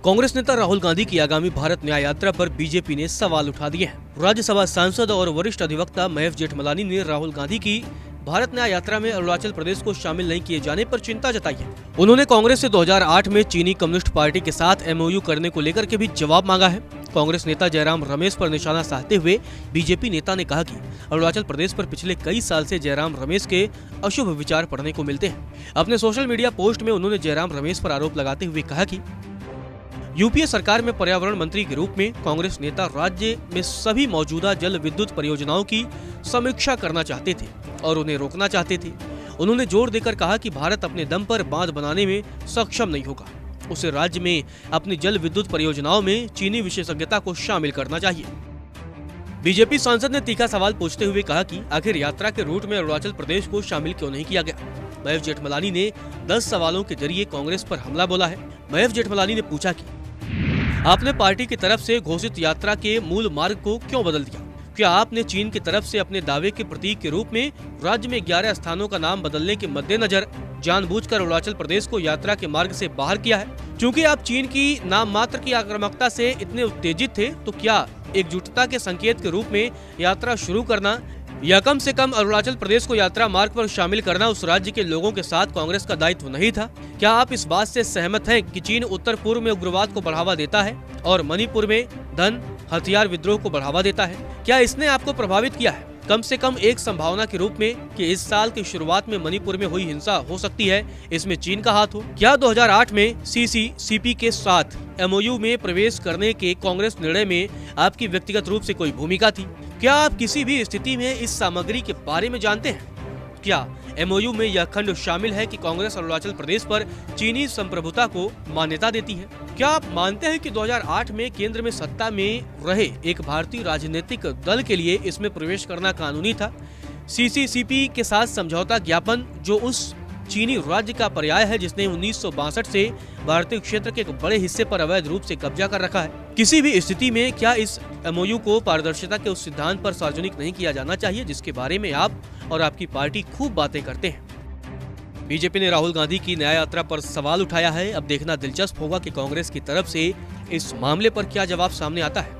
कांग्रेस नेता राहुल गांधी की आगामी भारत न्याय यात्रा पर बीजेपी ने सवाल उठा दिए हैं। राज्यसभा सांसद और वरिष्ठ अधिवक्ता महफ जेठमलानी ने राहुल गांधी की भारत न्याय यात्रा में अरुणाचल प्रदेश को शामिल नहीं किए जाने पर चिंता जताई है। उन्होंने कांग्रेस से 2008 में चीनी कम्युनिस्ट पार्टी के साथ एमओयू करने को लेकर के भी जवाब मांगा है। कांग्रेस नेता जयराम रमेश पर निशाना साधते हुए बीजेपी नेता ने कहा कि अरुणाचल प्रदेश पर पिछले कई साल से जयराम रमेश के अशुभ विचार पढ़ने को मिलते हैं। अपने सोशल मीडिया पोस्ट में उन्होंने जयराम रमेश पर आरोप लगाते हुए कहा कि यूपीए सरकार में पर्यावरण मंत्री के रूप में कांग्रेस नेता राज्य में सभी मौजूदा जल विद्युत परियोजनाओं की समीक्षा करना चाहते थे और उन्हें रोकना चाहते थे। उन्होंने जोर देकर कहा कि भारत अपने दम पर बांध बनाने में सक्षम नहीं होगा। उसे राज्य में अपनी जल विद्युत परियोजनाओं में चीनी विशेषज्ञता को शामिल करना चाहिए। बीजेपी सांसद ने तीखा सवाल पूछते हुए कहा कि आखिर यात्रा के रूट में अरुणाचल प्रदेश को शामिल क्यों नहीं किया गया। महफ जेठमलानी ने 10 सवालों के जरिए कांग्रेस पर हमला बोला है। महफ जेठमलानी ने पूछा कि आपने पार्टी की तरफ से घोषित यात्रा के मूल मार्ग को क्यों बदल दिया? क्या आपने चीन की तरफ से अपने दावे के प्रतीक के रूप में राज्य में 11 स्थानों का नाम बदलने के मद्देनजर जानबूझकर अरुणाचल प्रदेश को यात्रा के मार्ग से बाहर किया है? क्योंकि आप चीन की नाम मात्र की आक्रामकता से इतने उत्तेजित थे, तो क्या एकजुटता के संकेत के रूप में यात्रा शुरू करना या कम से कम अरुणाचल प्रदेश को यात्रा मार्ग पर शामिल करना उस राज्य के लोगों के साथ कांग्रेस का दायित्व नहीं था? क्या आप इस बात से सहमत हैं कि चीन उत्तर पूर्व में उग्रवाद को बढ़ावा देता है और मणिपुर में धन हथियार विद्रोह को बढ़ावा देता है? क्या इसने आपको प्रभावित किया है? कम से कम एक संभावना के रूप में कि इस साल की शुरुआत में मणिपुर में हुई हिंसा हो सकती है, इसमें चीन का हाथ हो? क्या 2008 में सीसीसीपी के साथ एमओयू में प्रवेश करने के कांग्रेस निर्णय में आपकी व्यक्तिगत रूप से कोई भूमिका थी? क्या आप किसी भी स्थिति में इस सामग्री के बारे में जानते हैं? क्या एमओयू में यह खंड शामिल है कि कांग्रेस अरुणाचल प्रदेश पर चीनी संप्रभुता को मान्यता देती है? क्या आप मानते हैं कि 2008 में केंद्र में सत्ता में रहे एक भारतीय राजनीतिक दल के लिए इसमें प्रवेश करना कानूनी था? सीसीसीपी के साथ समझौता ज्ञापन जो उस चीनी राज्य का पर्याय है जिसने 1962 से भारतीय क्षेत्र के एक बड़े हिस्से पर अवैध रूप से कब्जा कर रखा है। किसी भी स्थिति में क्या इस एमओयू को पारदर्शिता के उस सिद्धांत पर सार्वजनिक नहीं किया जाना चाहिए जिसके बारे में आप और आपकी पार्टी खूब बातें करते हैं? बीजेपी ने राहुल गांधी की न्याय यात्रा पर सवाल उठाया है। अब देखना दिलचस्प होगा कि कांग्रेस की तरफ से इस मामले पर क्या जवाब सामने आता है।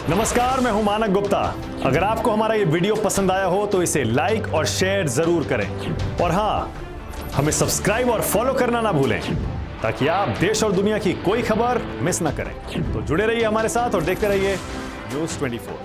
नमस्कार, मैं हूं मानक गुप्ता। अगर आपको हमारा ये वीडियो पसंद आया हो तो इसे लाइक और शेयर जरूर करें और हाँ, हमें सब्सक्राइब और फॉलो करना ना भूलें ताकि आप देश और दुनिया की कोई खबर मिस ना करें। तो जुड़े रहिए हमारे साथ और देखते रहिए न्यूज़ 24।